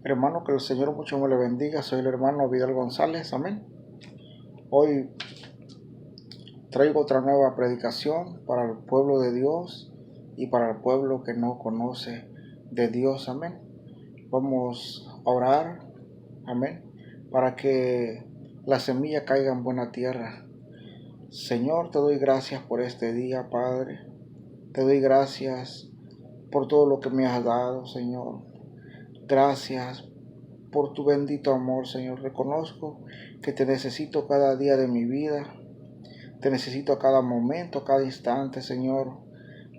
Hermano, que el Señor mucho me le bendiga. Soy el hermano Vidal González. Amén. Hoy traigo otra nueva predicación para el pueblo de Dios y para el pueblo que no conoce de Dios. Amén. Vamos a orar. Amén. Para que la semilla caiga en buena tierra. Señor, te doy gracias por este día, Padre. Te doy gracias por todo lo que me has dado, Señor. Gracias por tu bendito amor, Señor. Reconozco que te necesito cada día de mi vida. Te necesito a cada momento, a cada instante, Señor.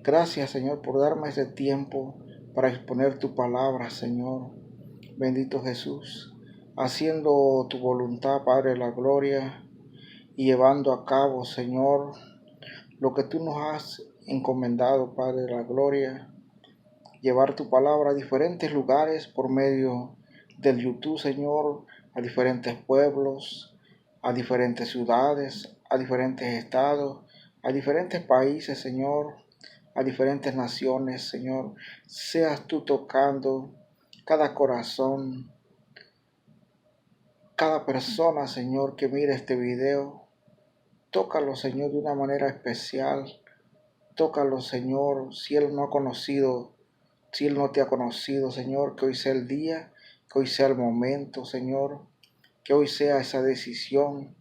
Gracias, Señor, por darme este tiempo para exponer tu palabra, Señor. Bendito Jesús. Haciendo tu voluntad, Padre de la gloria, y llevando a cabo, Señor, lo que tú nos has encomendado, Padre de la gloria. Llevar tu palabra a diferentes lugares por medio del YouTube, Señor, a diferentes pueblos, a diferentes ciudades, a diferentes estados, a diferentes países, Señor, a diferentes naciones, Señor. Seas tú tocando cada corazón, cada persona, Señor, que mire este video. Tócalo, Señor, de una manera especial. Tócalo, Señor, si Él no ha conocido, si Él no te ha conocido, Señor, que hoy sea el día, que hoy sea el momento, Señor, que hoy sea esa decisión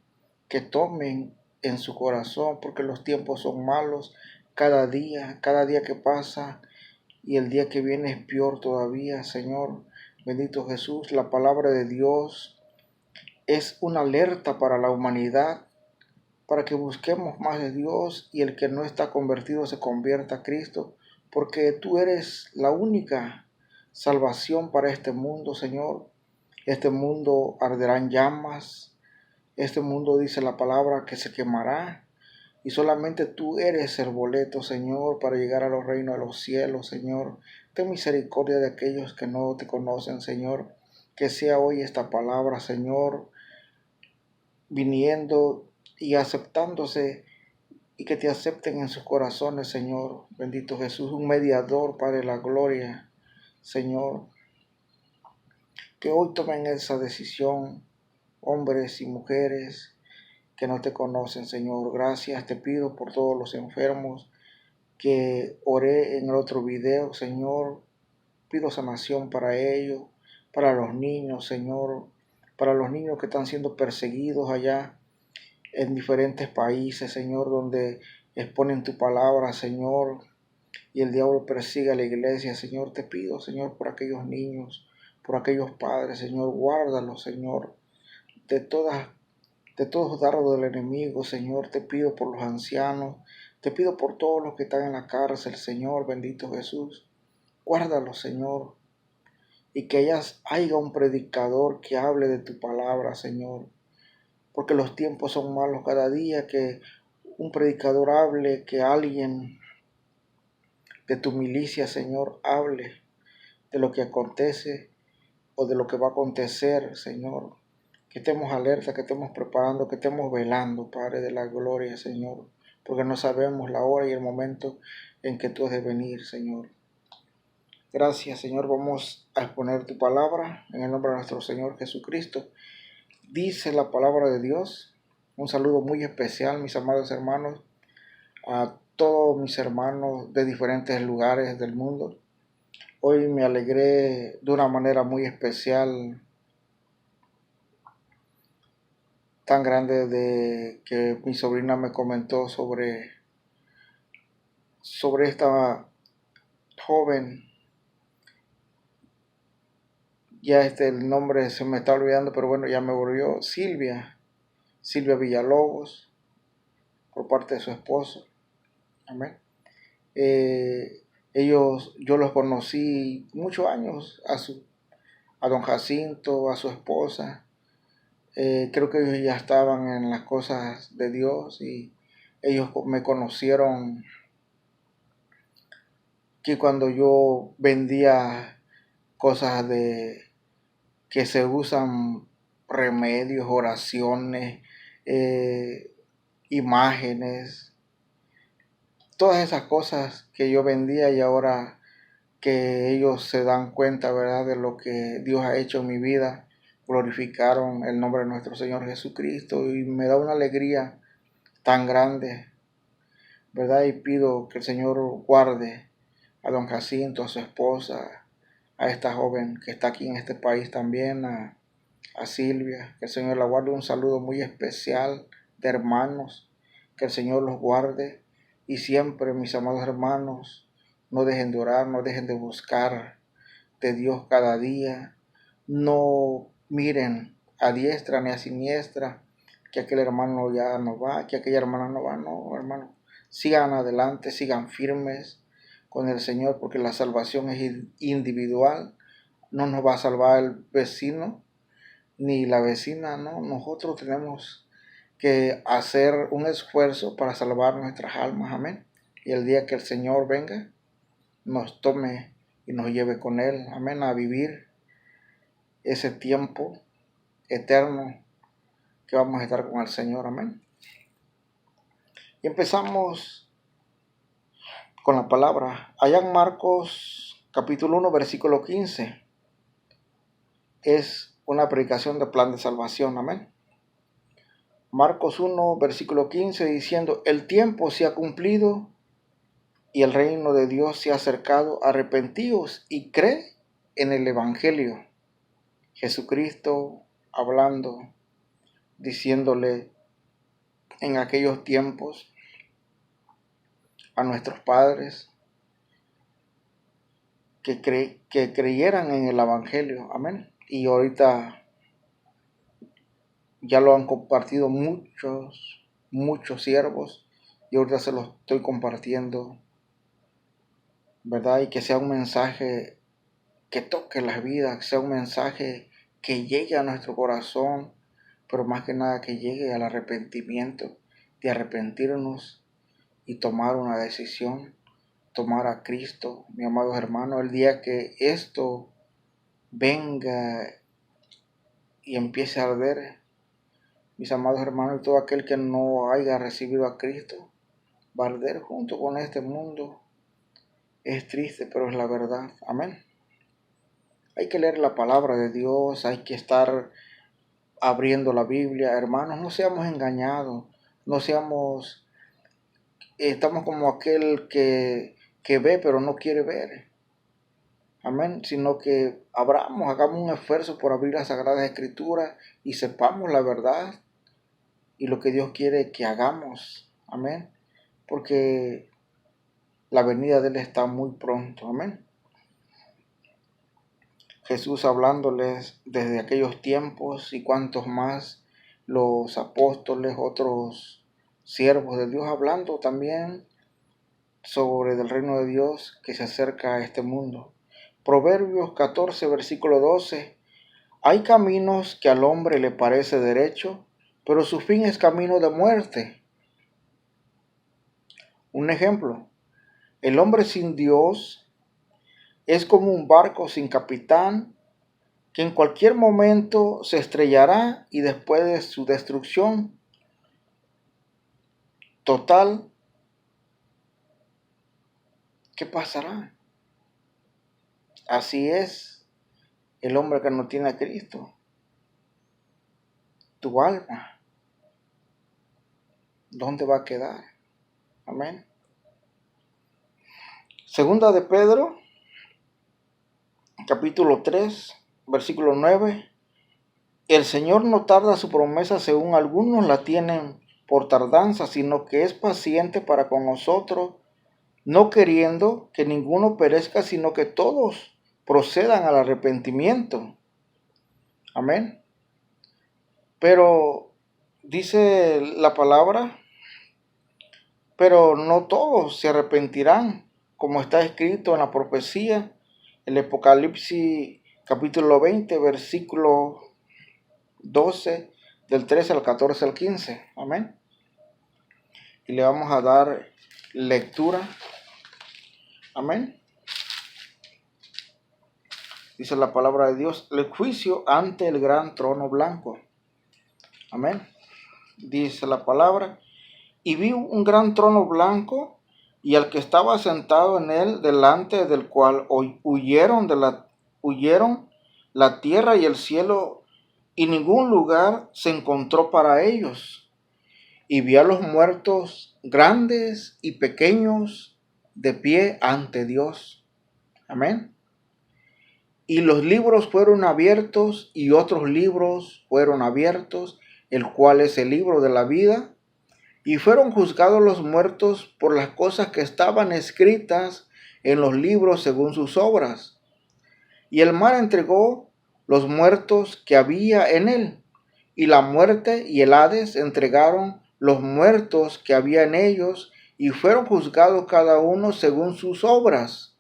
que tomen en su corazón, porque los tiempos son malos cada día que pasa y el día que viene es peor todavía, Señor. Bendito Jesús, la palabra de Dios es una alerta para la humanidad, para que busquemos más de Dios y el que no está convertido se convierta a Cristo, porque tú eres la única salvación para este mundo, Señor. Este mundo arderá en llamas, este mundo dice la palabra que se quemará, y solamente tú eres el boleto, Señor, para llegar a los reinos de los cielos, Señor. Ten misericordia de aquellos que no te conocen, Señor. Que sea hoy esta palabra, Señor, viniendo y aceptándose y que te acepten en sus corazones, Señor. Bendito Jesús, un mediador, Padre de la gloria, Señor. Que hoy tomen esa decisión, hombres y mujeres que no te conocen, Señor. Gracias te pido por todos los enfermos que oré en el otro video, Señor. Pido sanación para ellos, para los niños, Señor, para los niños que están siendo perseguidos allá en diferentes países, Señor, donde exponen tu palabra, Señor, y el diablo persigue a la iglesia, Señor. Te pido, Señor, por aquellos niños, por aquellos padres, Señor, guárdalos, Señor, de todos dardos del enemigo, Señor. Te pido por los ancianos, te pido por todos los que están en la cárcel, Señor, bendito Jesús. Guárdalos, Señor, y que haya un predicador que hable de tu palabra, Señor, porque los tiempos son malos cada día. Que un predicador hable, que alguien de tu milicia, Señor, hable de lo que acontece o de lo que va a acontecer, Señor. Que estemos alerta, que estemos preparando, que estemos velando, Padre de la gloria, Señor, porque no sabemos la hora y el momento en que tú has de venir, Señor. Gracias, Señor. Vamos a exponer tu palabra en el nombre de nuestro Señor Jesucristo. Dice la palabra de Dios. Un saludo muy especial, mis amados hermanos, a todos mis hermanos de diferentes lugares del mundo. Hoy me alegré de una manera muy especial, tan grande, de que mi sobrina me comentó sobre esta joven. Ya el nombre se me está olvidando, pero bueno, ya me volvió Silvia Villalobos, por parte de su esposo. Amén. Yo los conocí muchos años, a don Jacinto, a su esposa. Creo que ellos ya estaban en las cosas de Dios y ellos me conocieron que cuando yo vendía cosas que se usan, remedios, oraciones, imágenes, todas esas cosas que yo vendía, y ahora que ellos se dan cuenta, ¿verdad?, de lo que Dios ha hecho en mi vida. Glorificaron el nombre de nuestro Señor Jesucristo y me da una alegría tan grande, ¿verdad? Y pido que el Señor guarde a don Jacinto, a su esposa, a esta joven que está aquí en este país también, a Silvia, que el Señor la guarde. Un saludo muy especial de hermanos, que el Señor los guarde y siempre, mis amados hermanos, no dejen de orar, no dejen de buscar de Dios cada día, no miren a diestra ni a siniestra, que aquel hermano ya no va, que aquella hermana no va. No, hermano, sigan adelante, sigan firmes con el Señor, porque la salvación es individual. No nos va a salvar el vecino ni la vecina, no. Nosotros tenemos que hacer un esfuerzo para salvar nuestras almas, amén. Y el día que el Señor venga, nos tome y nos lleve con Él, amén, a vivir ese tiempo eterno que vamos a estar con el Señor, amén. Y empezamos con la palabra. Allá en Marcos capítulo 1, versículo 15, es una predicación de plan de salvación, amén. Marcos 1, versículo 15, diciendo: el tiempo se ha cumplido y el reino de Dios se ha acercado, arrepentíos y cree en el Evangelio. Jesucristo hablando, diciéndole en aquellos tiempos a nuestros padres que creyeran en el Evangelio, amén. Y ahorita ya lo han compartido muchos siervos, y ahorita se los estoy compartiendo, ¿verdad? Y que sea un mensaje que toque las vidas, que sea un mensaje que llegue a nuestro corazón, pero más que nada que llegue al arrepentimiento, de arrepentirnos y tomar una decisión, tomar a Cristo, mi amados hermanos. El día que esto venga y empiece a arder, mis amados hermanos, y todo aquel que no haya recibido a Cristo va a arder junto con este mundo. Es triste, pero es la verdad, amén. Hay que leer la palabra de Dios, hay que estar abriendo la Biblia, hermanos. No seamos engañados, estamos como aquel que ve pero no quiere ver, amén, sino que hagamos un esfuerzo por abrir las Sagradas Escrituras y sepamos la verdad y lo que Dios quiere que hagamos, amén, porque la venida de Él está muy pronto, amén. Jesús hablándoles desde aquellos tiempos, y cuantos más, los apóstoles, otros siervos de Dios, hablando también sobre el reino de Dios que se acerca a este mundo. Proverbios 14, versículo 12. Hay caminos que al hombre le parece derecho, pero su fin es camino de muerte. Un ejemplo: el hombre sin Dios es como un barco sin capitán, que en cualquier momento se estrellará, y después de su destrucción total, ¿qué pasará? Así es el hombre que no tiene a Cristo. Tu alma, ¿dónde va a quedar? Amén. Segunda de Pedro, capítulo 3, versículo 9. El Señor no tarda su promesa, según algunos la tienen por tardanza, sino que es paciente para con nosotros, no queriendo que ninguno perezca, sino que todos procedan al arrepentimiento. Amén. Pero dice la palabra, pero no todos se arrepentirán, como está escrito en la profecía, el Apocalipsis capítulo 20, versículo 12, del 13 al 14 al 15. Amén. Y le vamos a dar lectura. Amén. Dice la palabra de Dios: el juicio ante el gran trono blanco. Amén. Dice la palabra: y vi un gran trono blanco y al que estaba sentado en él, delante del cual huyeron la tierra y el cielo, y ningún lugar se encontró para ellos. Y vi a los muertos, grandes y pequeños, de pie ante Dios. Amén. Y los libros fueron abiertos, y otros libros fueron abiertos, el cual es el libro de la vida. Y fueron juzgados los muertos por las cosas que estaban escritas en los libros según sus obras. Y el mar entregó los muertos que había en él, y la muerte y el Hades entregaron los muertos que había en ellos, y fueron juzgados cada uno según sus obras.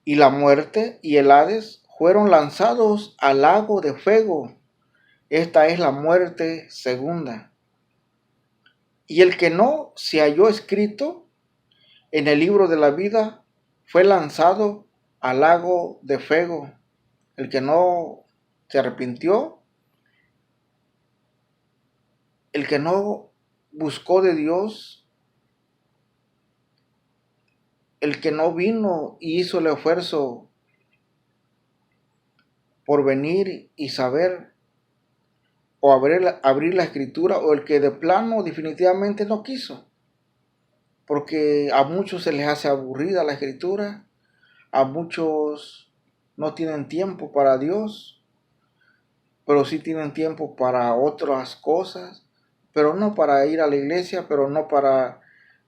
Y la muerte y el Hades fueron lanzados al lago de fuego. Esta es la muerte segunda. Y el que no se halló escrito en el libro de la vida fue lanzado al lago de fuego. El que no se arrepintió, el que no buscó de Dios, el que no vino y hizo el esfuerzo por venir y saber o abrir la escritura, o el que de plano definitivamente no quiso, porque a muchos se les hace aburrida la escritura, a muchos no tienen tiempo para Dios, pero sí tienen tiempo para otras cosas, pero no para ir a la iglesia, pero no para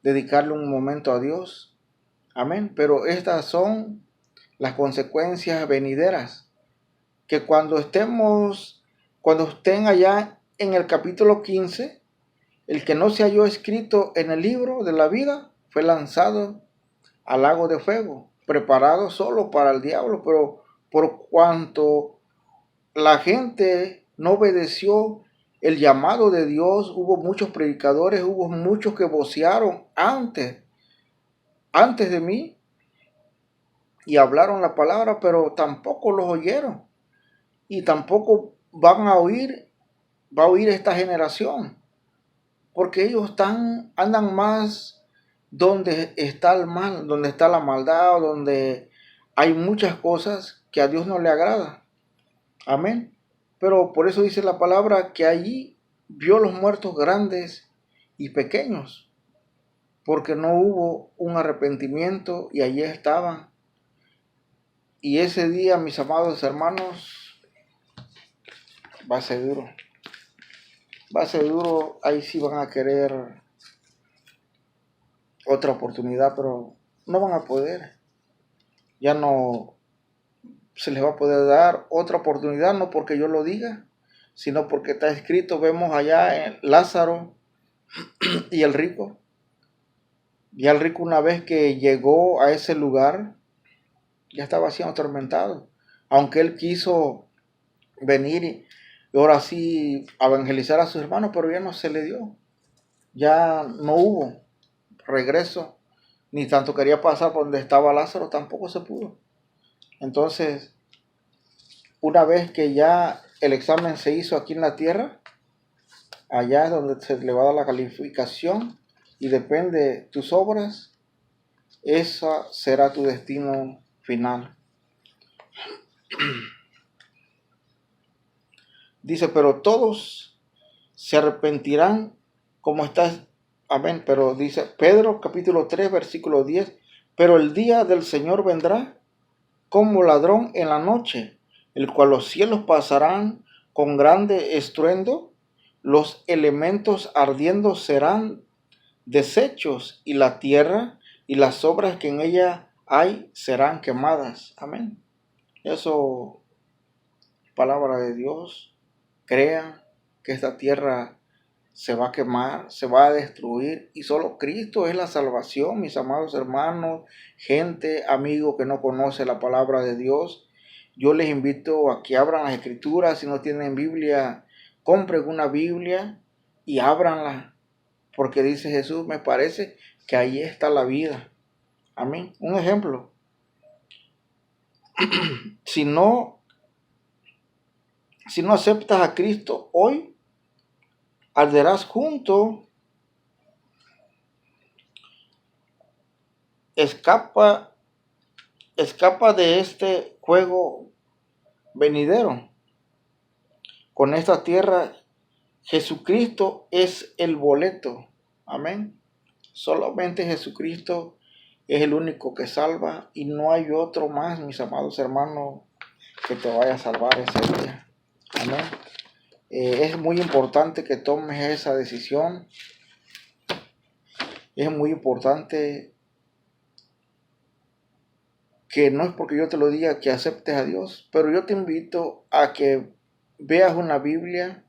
dedicarle un momento a Dios. Amén. Pero estas son las consecuencias venideras, que cuando estén allá en el capítulo 15, el que no se halló escrito en el libro de la vida fue lanzado al lago de fuego, preparado solo para el diablo. Pero por cuanto la gente no obedeció el llamado de Dios, hubo muchos predicadores, hubo muchos que vocearon antes de mí y hablaron la palabra, pero tampoco los oyeron, y tampoco va a oír esta generación, porque ellos andan más donde está el mal, donde está la maldad, donde hay muchas cosas que a Dios no le agrada. Amén. Pero por eso dice la palabra que allí vio los muertos grandes y pequeños, porque no hubo un arrepentimiento y allí estaban. Y ese día, mis amados hermanos, va a ser duro. Va a ser duro, ahí sí van a querer otra oportunidad, pero no van a poder. Ya no se les va a poder dar otra oportunidad, no porque yo lo diga, sino porque está escrito. Vemos allá en Lázaro y el rico. Ya el rico, una vez que llegó a ese lugar, ya estaba siendo atormentado. Aunque él quiso venir y ahora sí evangelizar a sus hermanos, pero ya no se le dio. Ya no hubo regreso, ni tanto quería pasar por donde estaba Lázaro, tampoco se pudo. Entonces, una vez que ya el examen se hizo aquí en la tierra, allá es donde se le va a dar la calificación, y depende de tus obras, esa será tu destino final. Dice, pero todos se arrepentirán como está. Amén. Pero dice Pedro capítulo 3 versículo 10, pero el día del Señor vendrá como ladrón en la noche, el cual los cielos pasarán con grande estruendo, los elementos ardiendo serán deshechos, y la tierra y las obras que en ella hay serán quemadas. Amén. Eso, palabra de Dios. Crean que esta tierra se va a quemar, se va a destruir, y solo Cristo es la salvación, mis amados hermanos, gente, amigo que no conoce la palabra de Dios. Yo les invito a que abran las escrituras. Si no tienen Biblia, compren una Biblia y ábranla, porque dice Jesús, me parece que ahí está la vida. Amén. Un ejemplo. Si no aceptas a Cristo hoy, arderás junto escapa de este juego venidero. Con esta tierra, Jesucristo es el boleto. Amén. Solamente Jesucristo es el único que salva y no hay otro más, mis amados hermanos, que te vaya a salvar ese día. Amén. Es muy importante que tomes esa decisión. Es muy importante que no es porque yo te lo diga que aceptes a Dios, pero yo te invito a que veas una Biblia,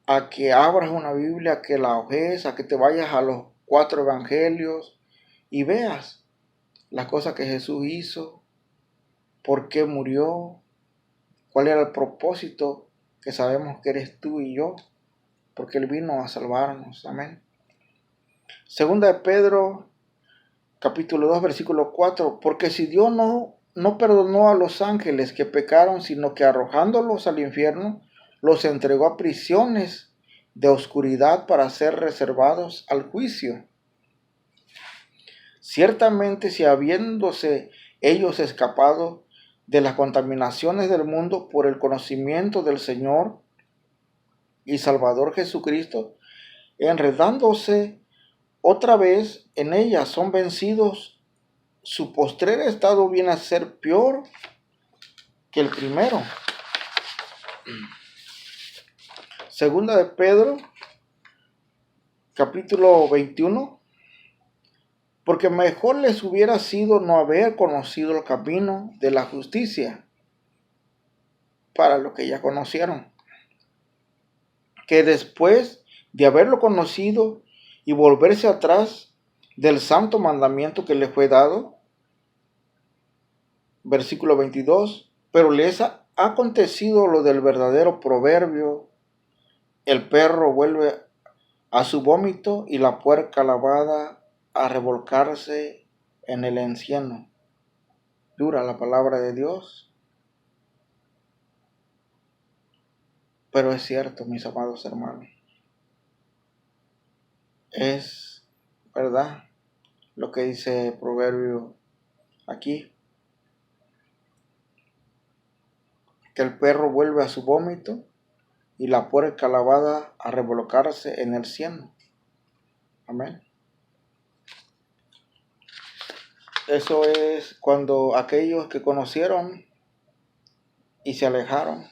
a que abras una Biblia, a que la hojees, a que te vayas a los 4 evangelios y veas las cosas que Jesús hizo, por qué murió, cuál era el propósito, que sabemos que eres tú y yo, porque Él vino a salvarnos. Amén. Segunda de Pedro, capítulo 2, versículo 4, porque si Dios no perdonó a los ángeles que pecaron, sino que arrojándolos al infierno, los entregó a prisiones de oscuridad para ser reservados al juicio. Ciertamente, si habiéndose ellos escapado de las contaminaciones del mundo por el conocimiento del Señor y Salvador Jesucristo, enredándose otra vez en ellas, son vencidos, su postrer estado viene a ser peor que el primero. Segunda de Pedro, capítulo 21. Porque mejor les hubiera sido no haber conocido el camino de la justicia, para lo que ya conocieron, que después de haberlo conocido y volverse atrás del santo mandamiento que les fue dado. Versículo 22. Pero les ha acontecido lo del verdadero proverbio: el perro vuelve a su vómito y la puerca lavada a revolcarse en el encieno. Dura la palabra de Dios, pero es cierto, mis amados hermanos. Es verdad lo que dice el proverbio aquí, que el perro vuelve a su vómito y la puerca lavada a revolcarse en el cieno. Amén. Eso es cuando aquellos que conocieron y se alejaron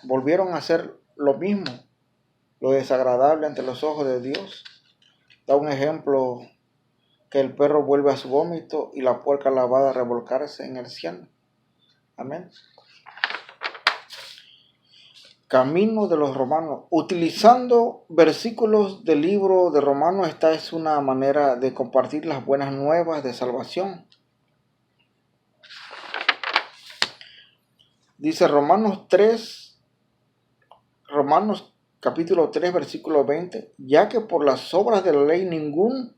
volvieron a hacer lo mismo, lo desagradable ante los ojos de Dios. Da un ejemplo, que el perro vuelve a su vómito y la puerca lavada a revolcarse en el cieno. Amén. Camino de los Romanos. Utilizando versículos del libro de Romanos, esta es una manera de compartir las buenas nuevas de salvación. Dice Romanos capítulo 3, versículo 20, ya que por las obras de la ley ningún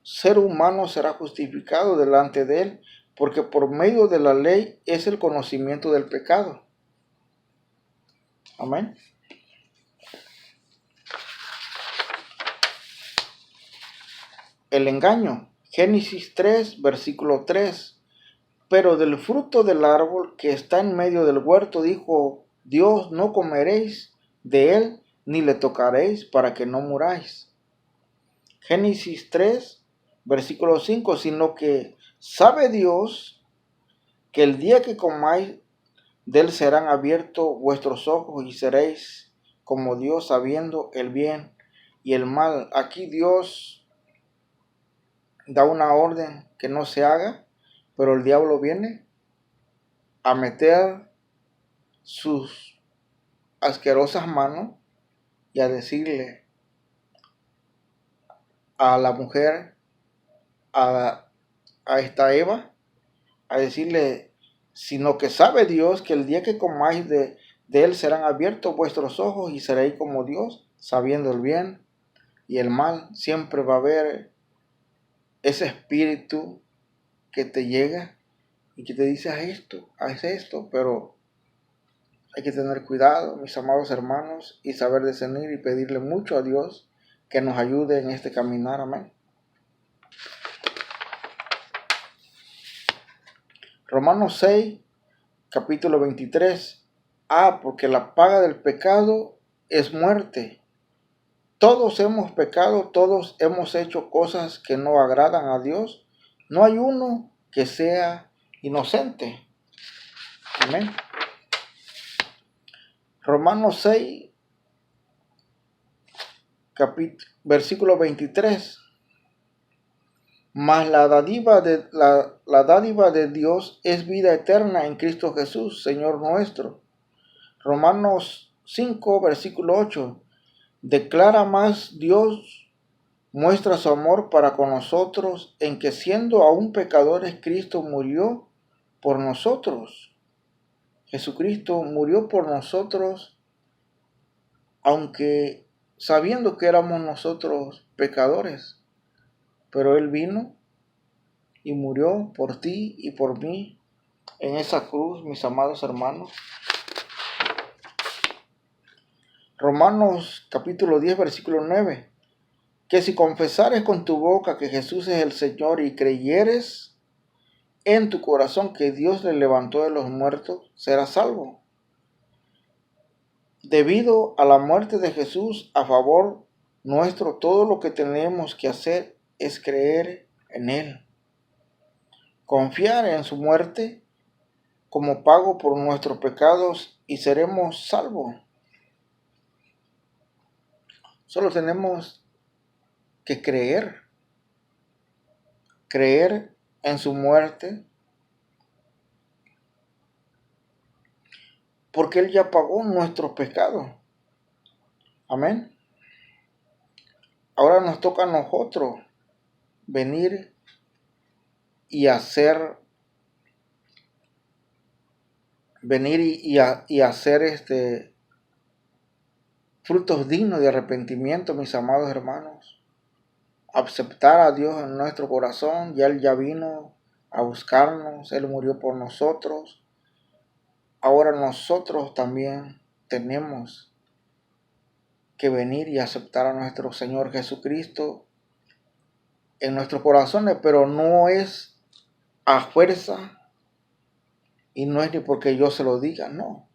ser humano será justificado delante de él, porque por medio de la ley es el conocimiento del pecado. Amén. El engaño. Génesis 3, versículo 3. Pero del fruto del árbol que está en medio del huerto, dijo Dios, no comeréis de él, ni le tocaréis, para que no muráis. Génesis 3, versículo 5. Sino que sabe Dios que el día que comáis de él serán abiertos vuestros ojos y seréis como Dios, sabiendo el bien y el mal. Aquí Dios da una orden que no se haga, pero el diablo viene a meter sus asquerosas manos y a decirle a la mujer, a esta Eva, a decirle, sino que sabe Dios que el día que comáis de él serán abiertos vuestros ojos y seréis como Dios, sabiendo el bien y el mal. Siempre va a haber ese espíritu que te llega y que te dice, haz esto, pero hay que tener cuidado, mis amados hermanos, y saber discernir y pedirle mucho a Dios que nos ayude en este caminar. Amén. Romanos 6, capítulo 23. Porque la paga del pecado es muerte. Todos hemos pecado, todos hemos hecho cosas que no agradan a Dios. No hay uno que sea inocente. Amén. Romanos 6, versículo 23. Mas la dádiva de Dios es vida eterna en Cristo Jesús, Señor nuestro. Romanos 5, versículo 8. Declara más Dios muestra su amor para con nosotros en que siendo aún pecadores, Cristo murió por nosotros. Jesucristo murió por nosotros, aunque sabiendo que éramos nosotros pecadores, pero Él vino y murió por ti y por mí en esa cruz, mis amados hermanos. Romanos capítulo 10, versículo 9. Que si confesares con tu boca que Jesús es el Señor y creyeres en tu corazón que Dios le levantó de los muertos, serás salvo. Debido a la muerte de Jesús a favor nuestro, todo lo que tenemos que hacer es creer en Él. Confiar en su muerte como pago por nuestros pecados y seremos salvos. Solo tenemos que creer en su muerte, porque Él ya pagó nuestros pecados. Amén. Ahora nos toca a nosotros venir y hacer frutos dignos de arrepentimiento, mis amados hermanos. Aceptar a Dios en nuestro corazón. Ya Él ya vino a buscarnos, Él murió por nosotros. Ahora nosotros también tenemos que venir y aceptar a nuestro Señor Jesucristo en nuestros corazones, pero no es a fuerza y no es ni porque yo se lo diga, no.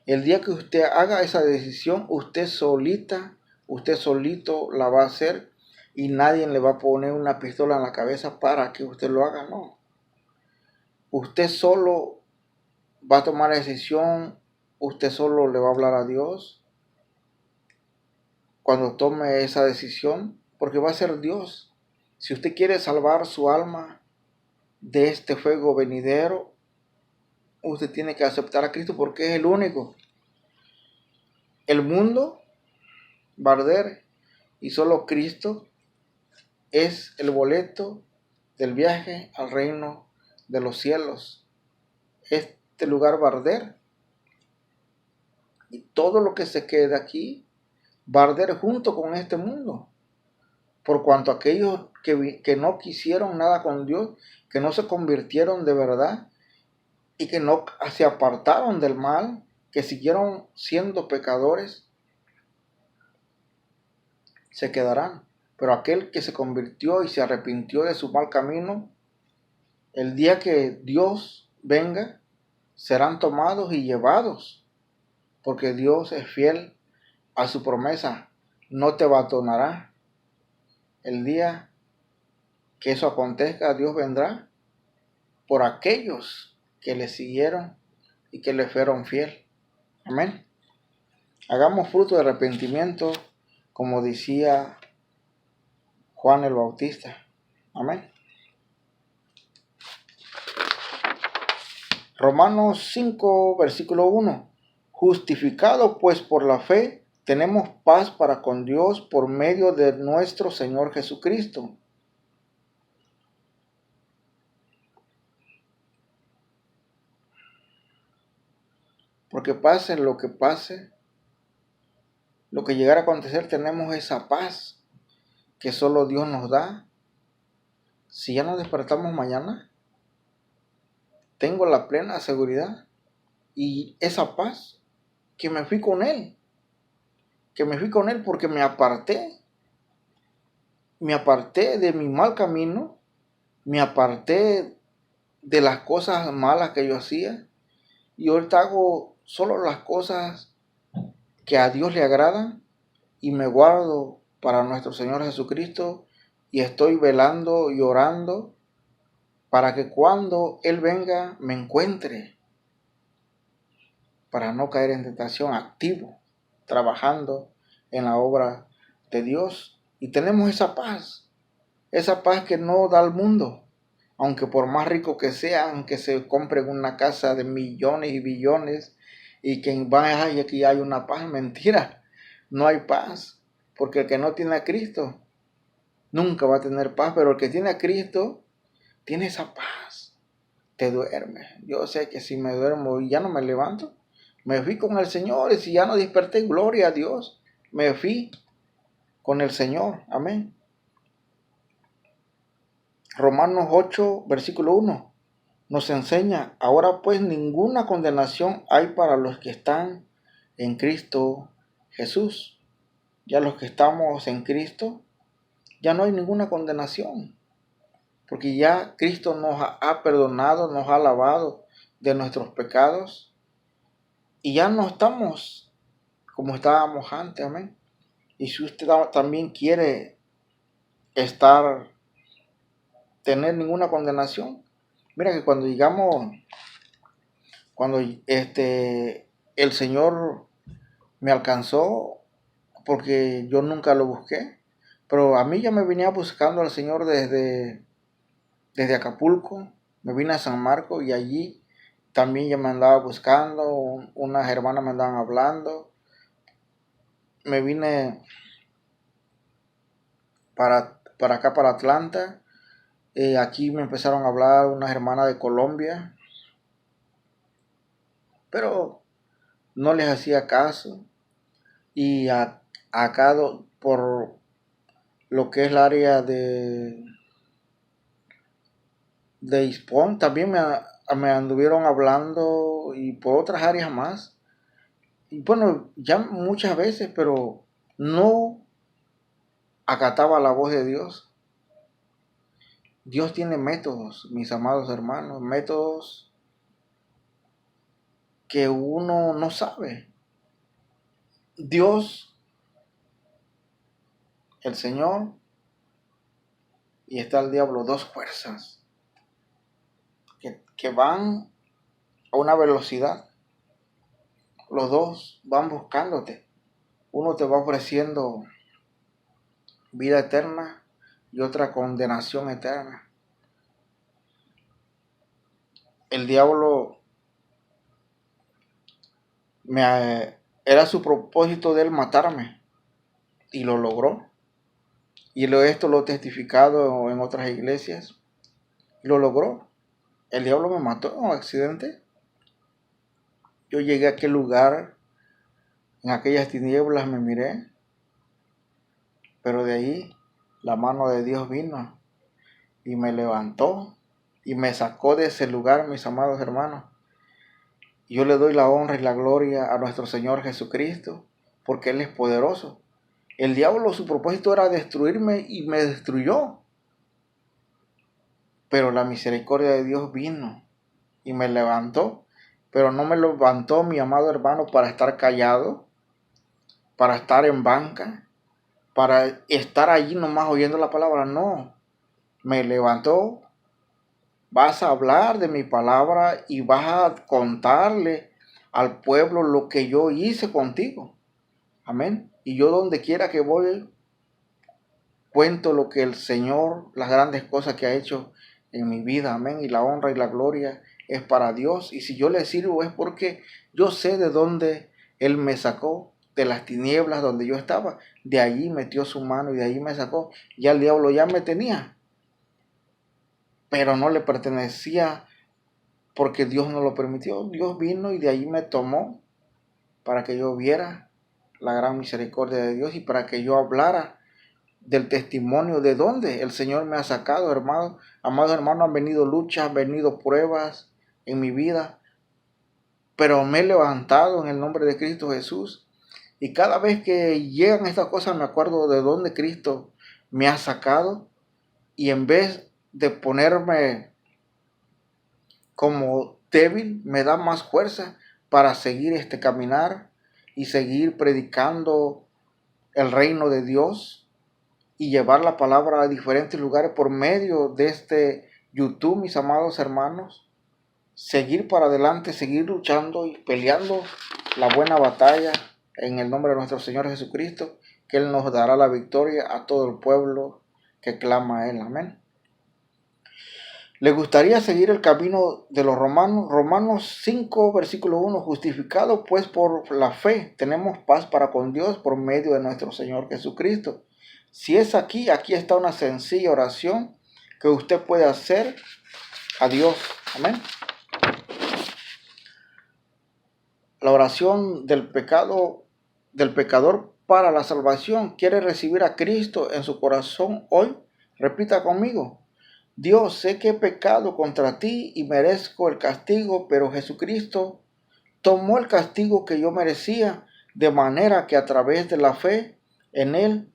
El día que usted haga esa decisión, usted solito la va a hacer y nadie le va a poner una pistola en la cabeza para que usted lo haga, no. Usted solo va a tomar la decisión, usted solo le va a hablar a Dios cuando tome esa decisión, porque va a ser Dios. Si usted quiere salvar su alma de este fuego venidero, usted tiene que aceptar a Cristo porque es el único. El mundo va a arder y solo Cristo es el boleto del viaje al reino de los cielos. Este lugar va a arder y todo lo que se quede aquí va a arder junto con este mundo. Por cuanto aquellos que no quisieron nada con Dios, que no se convirtieron de verdad y que no se apartaron del mal, que siguieron siendo pecadores, se quedarán. Pero aquel que se convirtió y se arrepintió de su mal camino, el día que Dios venga, serán tomados y llevados, porque Dios es fiel a su promesa, no te abandonará. El día que eso acontezca, Dios vendrá por aquellos que le siguieron y que le fueron fiel. Amén. Hagamos fruto de arrepentimiento, como decía Juan el Bautista. Amén. Romanos 5, versículo 1. Justificado pues por la fe, tenemos paz para con Dios por medio de nuestro Señor Jesucristo. Porque pase, lo que llegara a acontecer, tenemos esa paz que solo Dios nos da. Si ya nos despertamos mañana, tengo la plena seguridad y esa paz que me fui con Él. Que me fui con Él porque me aparté de mi mal camino, me aparté de las cosas malas que yo hacía. Y ahorita hago solo las cosas que a Dios le agradan y me guardo para nuestro Señor Jesucristo y estoy velando y orando para que cuando Él venga me encuentre, para no caer en tentación, activo, trabajando en la obra de Dios. Y tenemos esa paz que no da al mundo, aunque por más rico que sean, que se compren una casa de millones y billones y que vaya y aquí hay una paz. Mentira, no hay paz, porque el que no tiene a Cristo nunca va a tener paz, pero el que tiene a Cristo tiene esa paz. Te duerme. Yo sé que si me duermo y ya no me levanto, me fui con el Señor, y si ya no desperté, gloria a Dios, me fui con el Señor. Amén. Romanos 8, versículo 1, nos enseña: ahora pues ninguna condenación hay para los que están en Cristo Jesús. Ya los que estamos en Cristo, ya no hay ninguna condenación, porque ya Cristo nos ha perdonado, nos ha lavado de nuestros pecados y ya no estamos como estábamos antes. Amén. Y si usted también quiere tener ninguna condenación, mira que cuando el Señor me alcanzó, porque yo nunca lo busqué, pero a mí ya me venía buscando el Señor desde Acapulco, me vine a San Marcos y allí también ya me andaba buscando, unas hermanas me andaban hablando, me vine para acá, para Atlanta. Aquí me empezaron a hablar unas hermanas de Colombia, pero no les hacía caso. Y acá por lo que es el área de Hispón, también me anduvieron hablando, y por otras áreas más. Y bueno, ya muchas veces, pero no acataba la voz de Dios. Dios tiene métodos, mis amados hermanos, métodos que uno no sabe. Dios, el Señor, y está el diablo, dos fuerzas que van a una velocidad. Los dos van buscándote. Uno te va ofreciendo vida eterna y otra condenación eterna. El diablo era su propósito de él matarme, y lo logró. Y esto lo he testificado en otras iglesias. Lo logró. El diablo me mató en un accidente. Yo llegué a aquel lugar, en aquellas tinieblas me miré, pero de ahí la mano de Dios vino y me levantó y me sacó de ese lugar, mis amados hermanos. Yo le doy la honra y la gloria a nuestro Señor Jesucristo, porque Él es poderoso. El diablo, su propósito era destruirme y me destruyó. Pero la misericordia de Dios vino y me levantó. Pero no me levantó, mi amado hermano, para estar callado, para estar en banca, para estar allí nomás oyendo la palabra. No, me levantó. Vas a hablar de mi palabra y vas a contarle al pueblo lo que yo hice contigo. Amén. Y yo donde quiera que voy, cuento lo que el Señor, las grandes cosas que ha hecho en mi vida. Amén. Y la honra y la gloria es para Dios. Y si yo le sirvo es porque yo sé de dónde Él me sacó, de las tinieblas donde yo estaba. De allí metió su mano y de allí me sacó. Ya el diablo ya me tenía, pero no le pertenecía, porque Dios no lo permitió. Dios vino y de allí me tomó para que yo viera la gran misericordia de Dios y para que yo hablara del testimonio de dónde el Señor me ha sacado, hermano. Amados hermanos, han venido luchas, han venido pruebas en mi vida, pero me he levantado en el nombre de Cristo Jesús. Y cada vez que llegan estas cosas me acuerdo de dónde Cristo me ha sacado, y en vez de ponerme como débil, me da más fuerza para seguir este caminar y seguir predicando el reino de Dios y llevar la palabra a diferentes lugares por medio de este YouTube, mis amados hermanos. Seguir para adelante, seguir luchando y peleando la buena batalla en el nombre de nuestro Señor Jesucristo, que Él nos dará la victoria a todo el pueblo que clama a Él. Amén. ¿Le gustaría seguir el camino de los romanos? Romanos 5, versículo 1, justificado pues por la fe, tenemos paz para con Dios por medio de nuestro Señor Jesucristo. Si es aquí está una sencilla oración que usted puede hacer a Dios. Amén. La oración del pecador para la salvación. ¿Quiere recibir a Cristo en su corazón hoy? Repita conmigo. Dios, sé que he pecado contra ti y merezco el castigo, pero Jesucristo tomó el castigo que yo merecía, de manera que a través de la fe en Él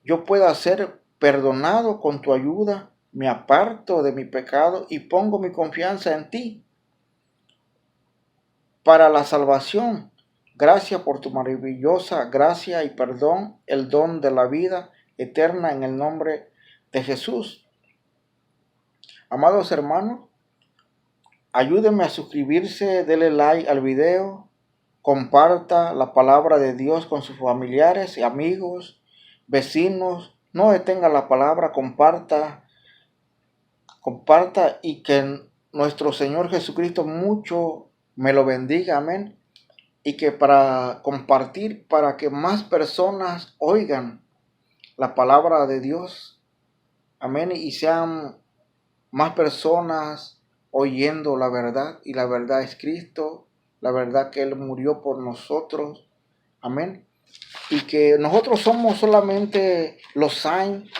yo pueda ser perdonado con tu ayuda. Me aparto de mi pecado y pongo mi confianza en ti para la salvación. Gracias por tu maravillosa gracia y perdón, el don de la vida eterna en el nombre de Jesús. Amados hermanos, ayúdenme a suscribirse, denle like al video, comparta la palabra de Dios con sus familiares y amigos, vecinos. No detenga la palabra, comparta y que nuestro Señor Jesucristo mucho me lo bendiga. Amén. Y que para compartir, para que más personas oigan la palabra de Dios. Amén. Y sean más personas oyendo la verdad. Y la verdad es Cristo. La verdad que Él murió por nosotros. Amén. Y que nosotros somos solamente los signs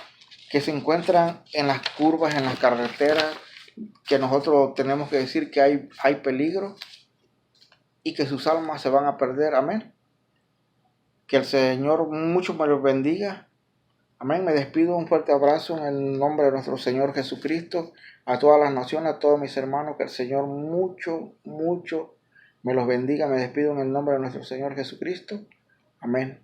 que se encuentran en las curvas, en las carreteras. Que nosotros tenemos que decir que hay peligro. Y que sus almas se van a perder. Amén. Que el Señor mucho me los bendiga. Amén. Me despido. Un fuerte abrazo en el nombre de nuestro Señor Jesucristo. A todas las naciones, a todos mis hermanos. Que el Señor mucho me los bendiga. Me despido en el nombre de nuestro Señor Jesucristo. Amén.